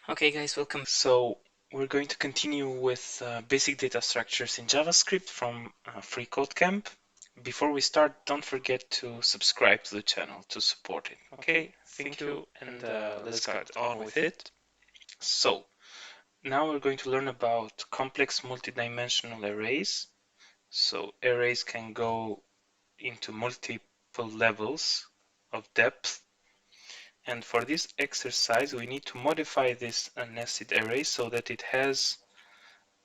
Okay guys, welcome. So we're going to continue with basic data structures in JavaScript from freeCodeCamp. Before we start, don't forget to subscribe to the channel to support it. Okay, thank you, and let's get on with it. So now we're going to learn about complex multidimensional arrays. So arrays can go into multiple levels of depth. And for this exercise, we need to modify this nested array so that it has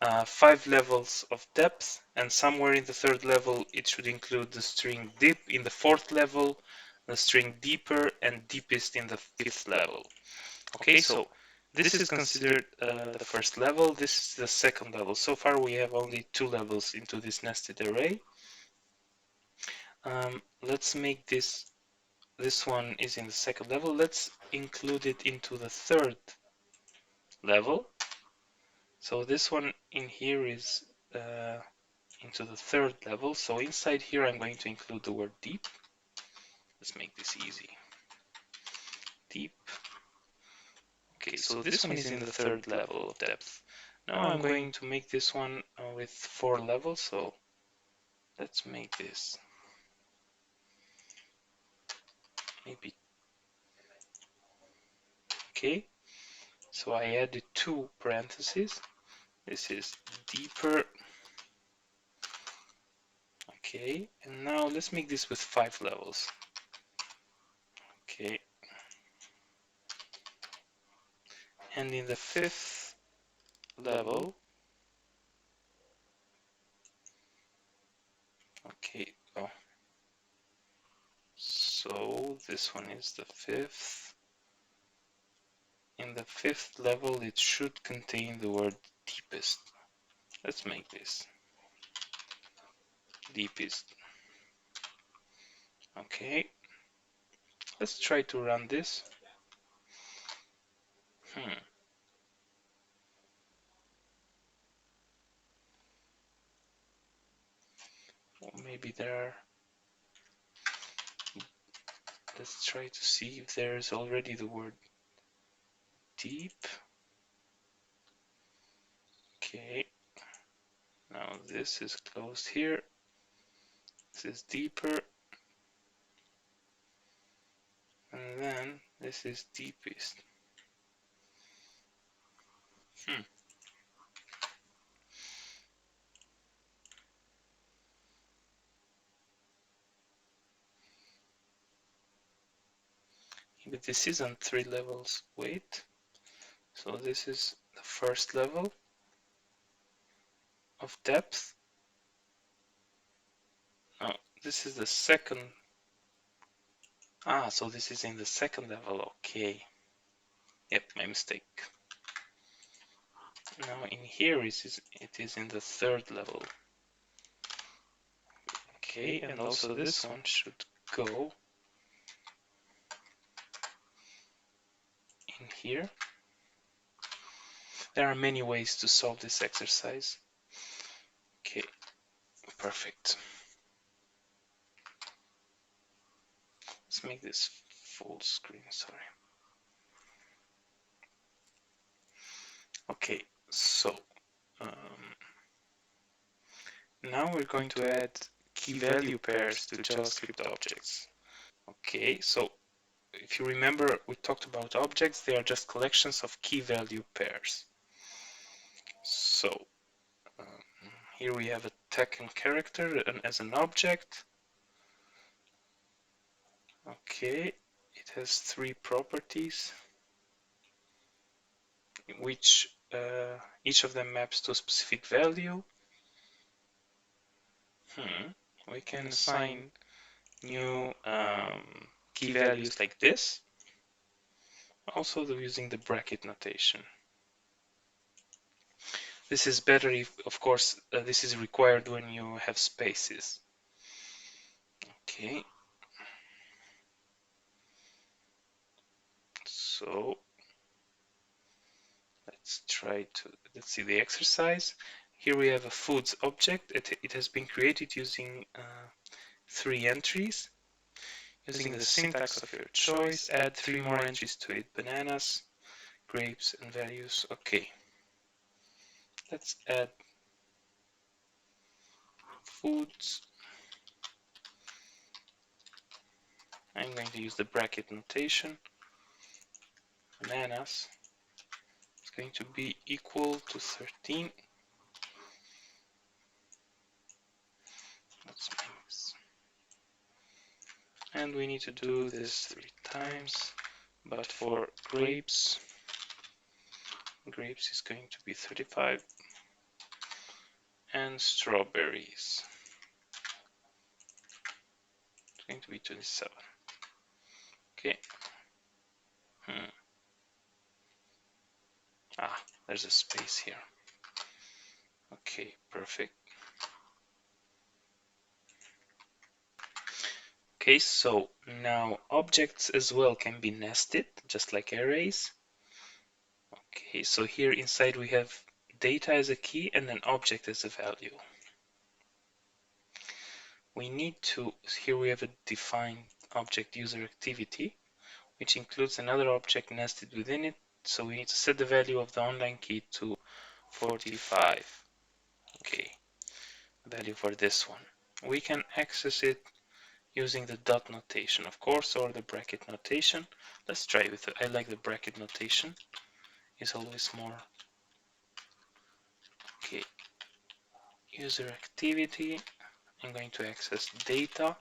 5 levels of depth, and somewhere in the third level it should include the string deep, in the fourth level the string deeper, and deepest in the fifth level. Okay, so this is considered the first level, this is the second level. So far we have only 2 levels into this nested array. Let's make this one is in the second level. Let's include it into the third level. So this one in here is into the third level. So inside here I'm going to include the word deep. Let's make this easy. Deep. Okay, so this one is in the third level of depth. Now I'm going to make this one with 4 levels. So let's make this maybe. Okay, so I added 2 parentheses. This is deeper. Okay, and now let's make this with 5 levels. Okay, and in the fifth level, okay, oh, so this one is the fifth. In the fifth level, it should contain the word deepest. Let's make this deepest. Okay, let's try to run this. Or maybe there are. Let's try to see if there's already the word deep. Okay, now this is closed here. This is deeper. And then this is deepest. But this isn't 3 levels. Wait. So this is the first level of depth. No, this is the second. Ah, so this is in the second level. Okay. Yep, my mistake. Now in here it is in the third level. Okay, and also this one should go in here. There are many ways to solve this exercise. Okay, perfect. Let's make this full screen, sorry. Okay, so now we're going to add key value pairs to JavaScript objects. Okay, so if you remember, we talked about objects. They are just collections of key value pairs. So here we have a tag and character as an object. Okay, it has 3 properties, which each of them maps to a specific value. We can assign new key values like this, also using the bracket notation. This is better if, of course, this is required when you have spaces. Okay. So let's see the exercise. Here we have a foods object. It has been created using 3 entries. Using the syntax of your choice, add 3 more entries to it. Bananas, grapes and values. Okay, let's add foods. I'm going to use the bracket notation. Bananas is going to be equal to 13. That's minus. And we need to do this 3 times, but for grapes is going to be 35, and strawberries it's going to be 27. Okay. There's a space here. Okay, perfect. Okay, so now objects as well can be nested, just like arrays. Okay, so here inside we have data as a key and an object as a value. We need to, here we have a defined object user activity, which includes another object nested within it. So we need to set the value of the online key to 45. Okay, value for this one. We can access it using the dot notation, of course, or the bracket notation. Let's try with it. I like the bracket notation. It's always more. Okay, user activity. I'm going to access data,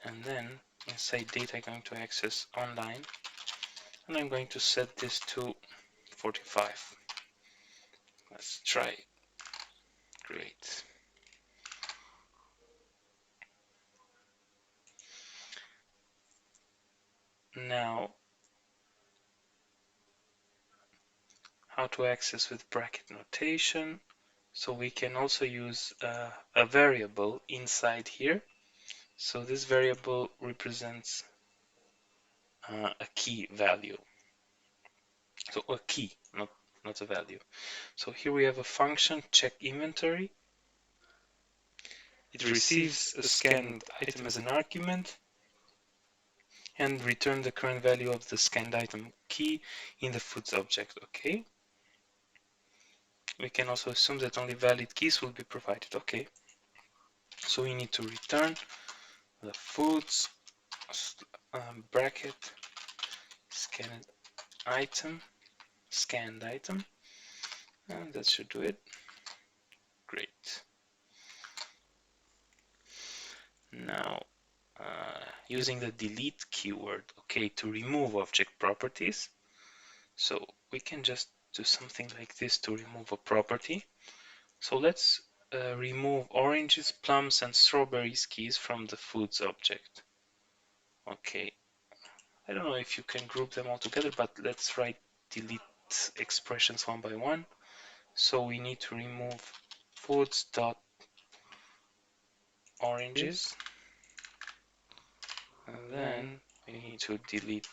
and then inside data I'm going to access online, and I'm going to set this to 45. Let's try. Great. Now, how to access with bracket notation. So we can also use a variable inside here. So this variable represents a key value. So a key, not a value. So here we have a function check inventory. It receives a scanned item as an argument and return the current value of the scanned item key in the foods object. Okay. We can also assume that only valid keys will be provided. Okay. So we need to return the foods bracket scanned item, and that should do it. Great. Now, using the delete keyword, okay, to remove object properties. So we can just do something like this to remove a property. So let's remove oranges, plums, and strawberries keys from the foods object. Okay, I don't know if you can group them all together, but let's write delete expressions one by one. So we need to remove foods dot oranges, and then we need to delete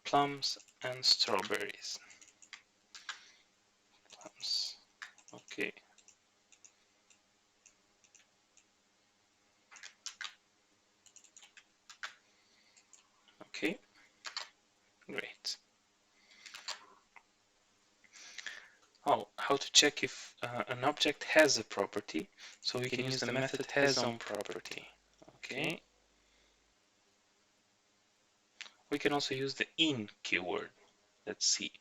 plums and strawberries. Plums. Okay. Okay. Great. Oh, how to check if an object has a property? So we can use the method hasOwnProperty. Okay. We can also use the in keyword. Let's see.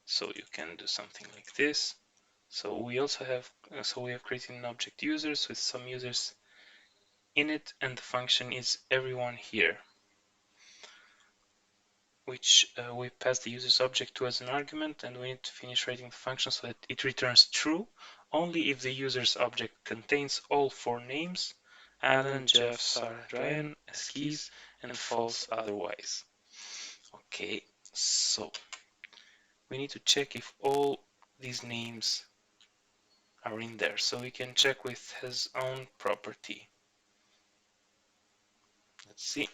So you can do something like this. So we also have created an object users with some users in it, and the function is everyone here, which we pass the user's object to as an argument, and we need to finish writing the function so that it returns true only if the user's object contains all 4 names, Alan, Jeff, Sarah, Ryan, as keys, and false otherwise. Okay, so we need to check if all these names are in there. So we can check with his own property. Let's see.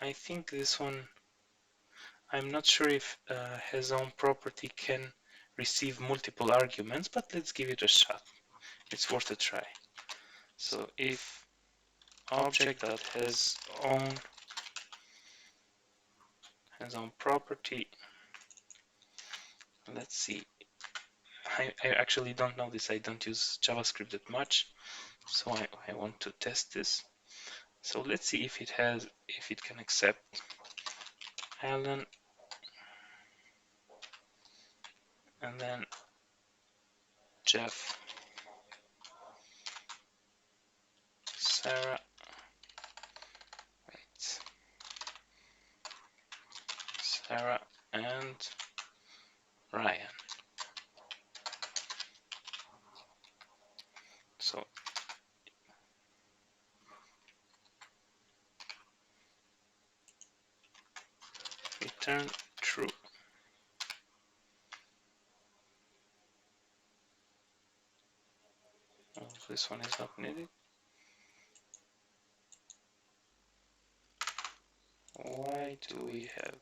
I think this one, I'm not sure if his own property can receive multiple arguments, but let's give it a shot. It's worth a try. So if object that has own property. Let's see. I actually don't know this. I don't use JavaScript that much, so I want to test this. So let's see if it can accept Alan and then Jeff, Sarah, wait, Sarah and Ryan. So return true. Oh, this one is not needed. Why do we have?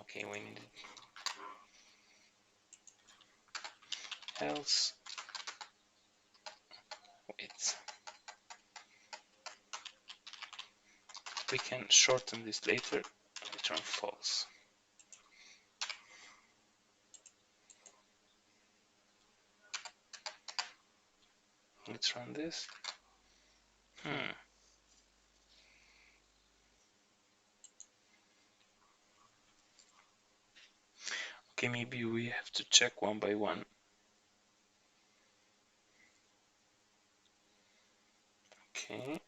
Okay, we need else. Wait. We can shorten this later. Return false. Let's run this. Okay, maybe we have to check one by one. Okay.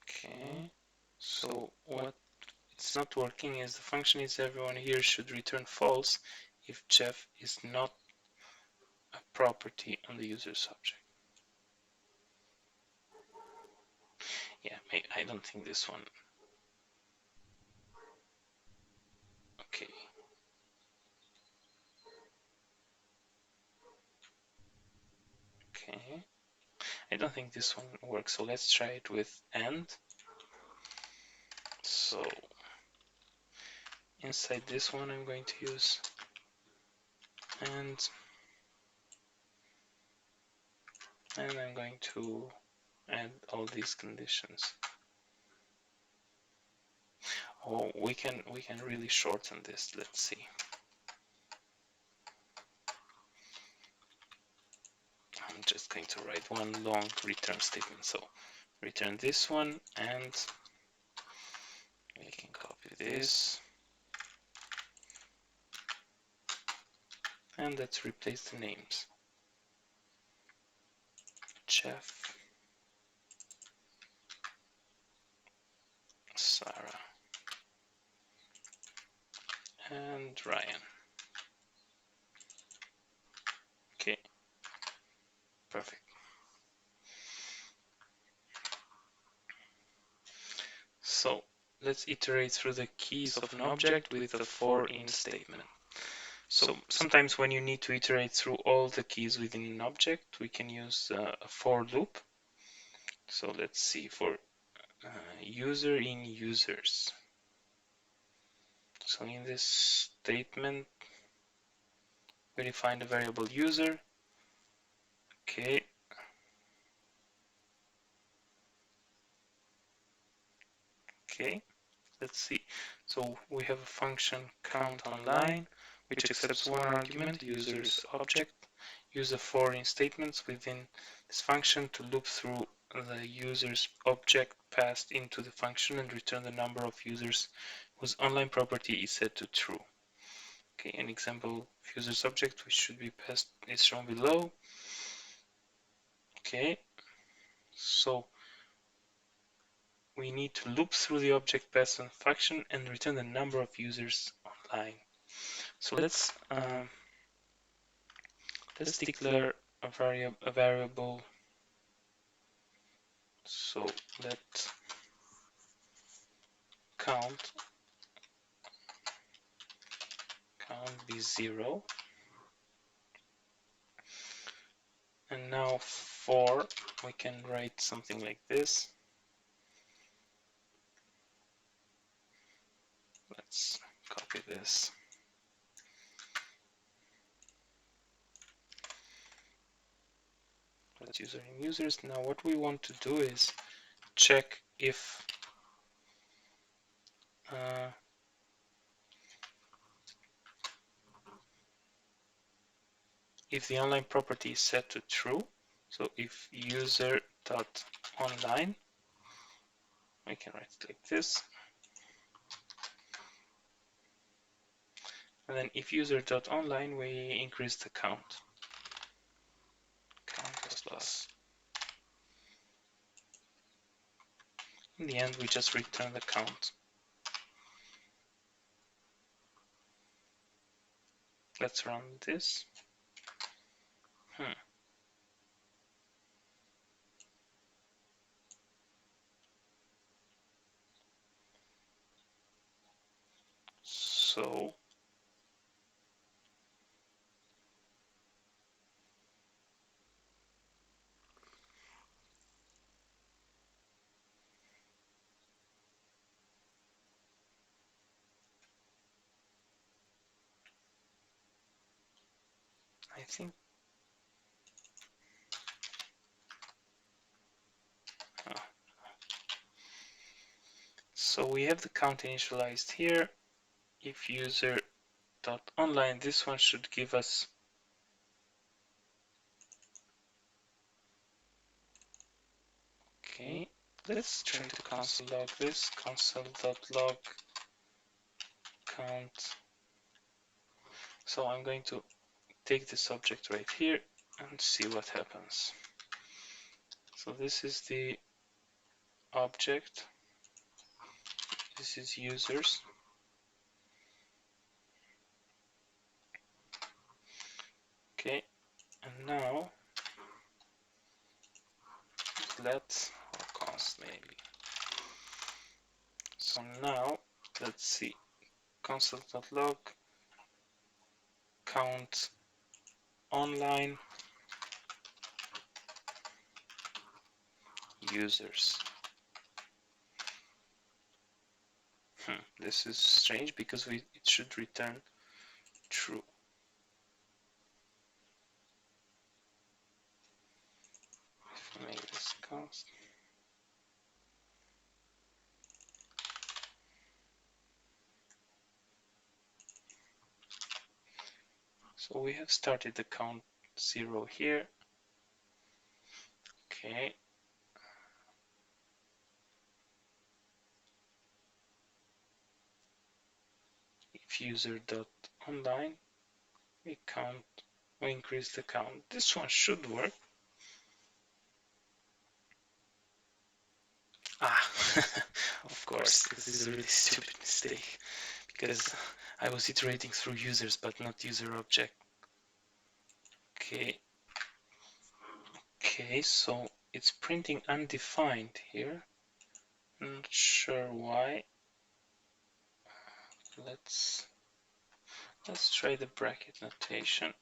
Okay. So what it's not working is the function is everyone here should return false if Jeff is not a property on the user subject. Yeah, I don't think this one. Okay. Okay. I don't think this one works, so let's try it with and. So inside this one I'm going to use and I'm going to add all these conditions. Oh, we can really shorten this. Let's see. I'm just going to write one long return statement. So return this one and we can copy this and let's replace the names. Jeff, Sarah, and Ryan. Okay, perfect. So let's iterate through the keys of an object with a for in statement. So sometimes when you need to iterate through all the keys within an object, we can use a for loop. So let's see, for user in users. So in this statement, we define the variable user. Okay. Okay, let's see. So we have a function count online, which accepts one argument, user's object. Use the for in statements within this function to loop through the user's object passed into the function and return the number of users whose online property is set to true. Okay, an example of user's object which should be passed is shown below. Okay, so we need to loop through the object passed on function and return the number of users online. So let's declare a variable. So let count be 0, And now for, we can write something like this. Let's copy this. Let's user and users. Now what we want to do is check if the online property is set to true. So if user.online, we can write it like this. And then if user.online, we increase the count. Count plus. In the end, we just return the count. Let's run this. So I think so we have the count initialized here. If user.online, this one should give us okay. Let's try to console log this. Console.log count. So I'm going to take this object right here and see what happens. So this is the object. This is users. Okay, and now let or const maybe. So now let's see. Console.log count online users. This is strange because it should return true. If I make this const. So we have started the count 0 here. Okay. If user.online, we increase the count. This one should work. Of course, this is a really stupid mistake because I was iterating through users but not user object. Okay. Okay, so it's printing undefined here. Not sure why. Let's try the bracket notation.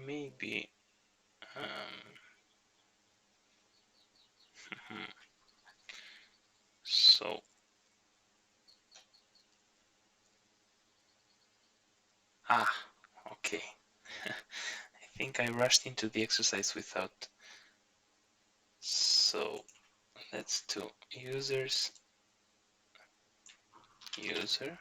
Maybe so okay. I think I rushed into the exercise without. So let's do users user.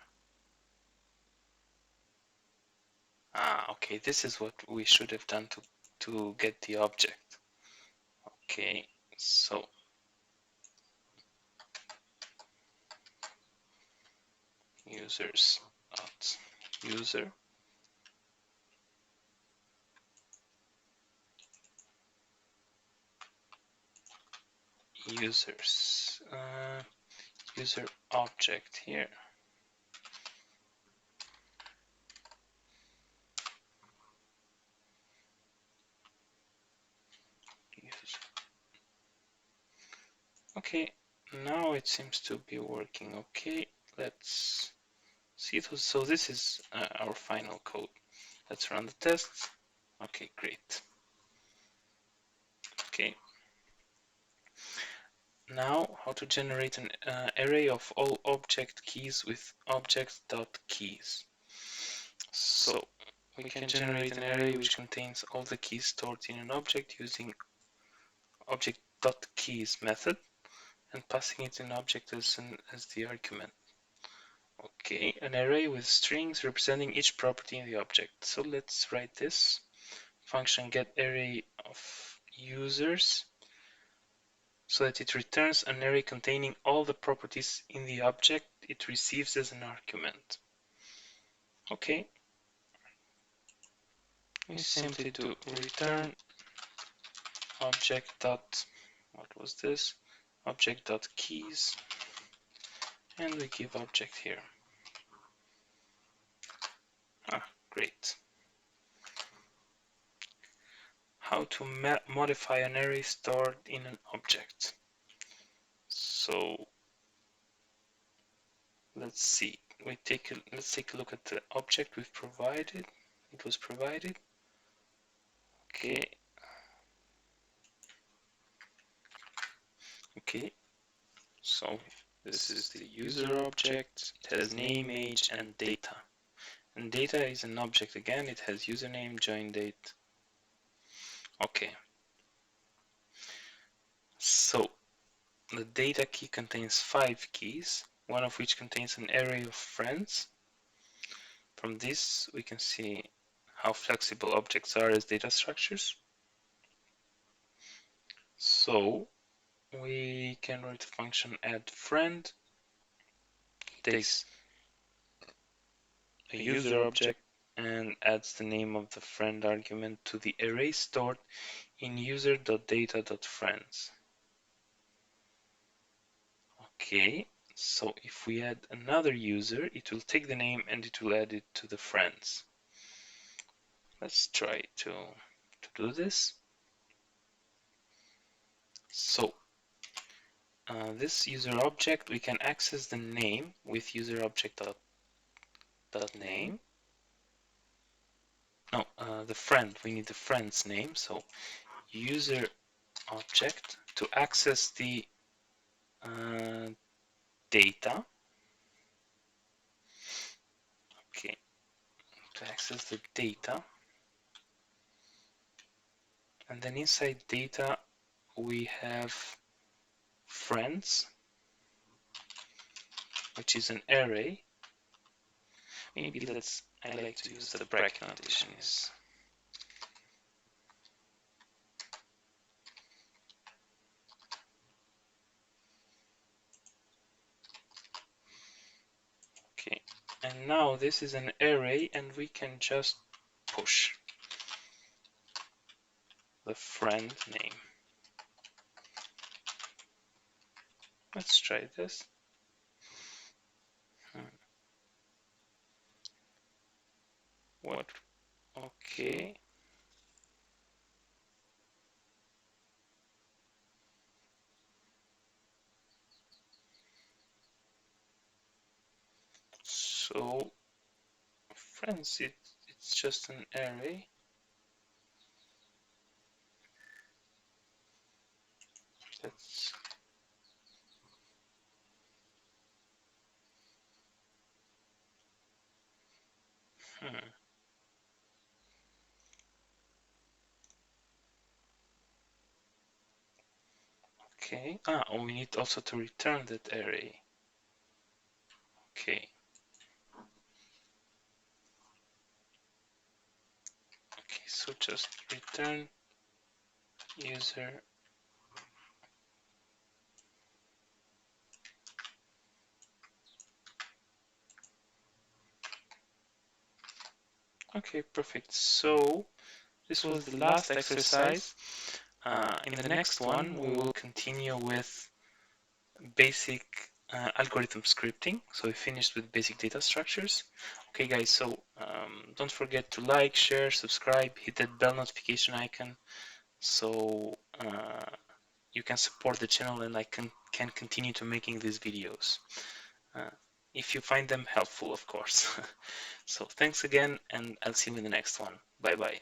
Okay, this is what we should have done to get the object. Okay, so users dot user users user object here. Okay, now it seems to be working. Okay, let's see it. So this is our final code. Let's run the tests. Okay, great. Okay. Now, how to generate an array of all object keys with object.keys. So, we can generate an array which contains all the keys stored in an object using object.keys method and passing it an object as the argument. Okay, an array with strings representing each property in the object. So let's write this. Function get array of users so that it returns an array containing all the properties in the object it receives as an argument. Okay, we simply do return object dot, what was this? Object dot keys, and we give object here. Great. How to modify an array stored in an object. So let's see. Let's take a look at the object we've provided. It was provided. Okay. Okay. So this is the user object. It has name, age, and data. And data is an object again. It has username, join date. Okay. So the data key contains 5 keys, one of which contains an array of friends. From this, we can see how flexible objects are as data structures. So we can write the function add friend, takes a user object and adds the name of the friend argument to the array stored in user.data.friends. Okay, so if we add another user, it will take the name and it will add it to the friends. Let's try to do this. So this user object, we can access the name with user object.name. No, the friend, we need the friend's name. So user object to access the data. Okay, to access the data. And then inside data, we have friends, which is an array. Maybe I like to use the bracket notation. Okay, and now this is an array and we can just push the friend name. Let's try this. What? Okay. So friends, it's just an array. Let's Okay. We need also to return that array. Okay. Okay, so just return user. Okay, perfect. So this was the last exercise. In the next one, we will continue with basic algorithm scripting. So we finished with basic data structures. Okay, guys, so don't forget to like, share, subscribe, hit that bell notification icon. So you can support the channel and I can continue to making these videos. If you find them helpful, of course. So thanks again, and I'll see you in the next one. Bye bye.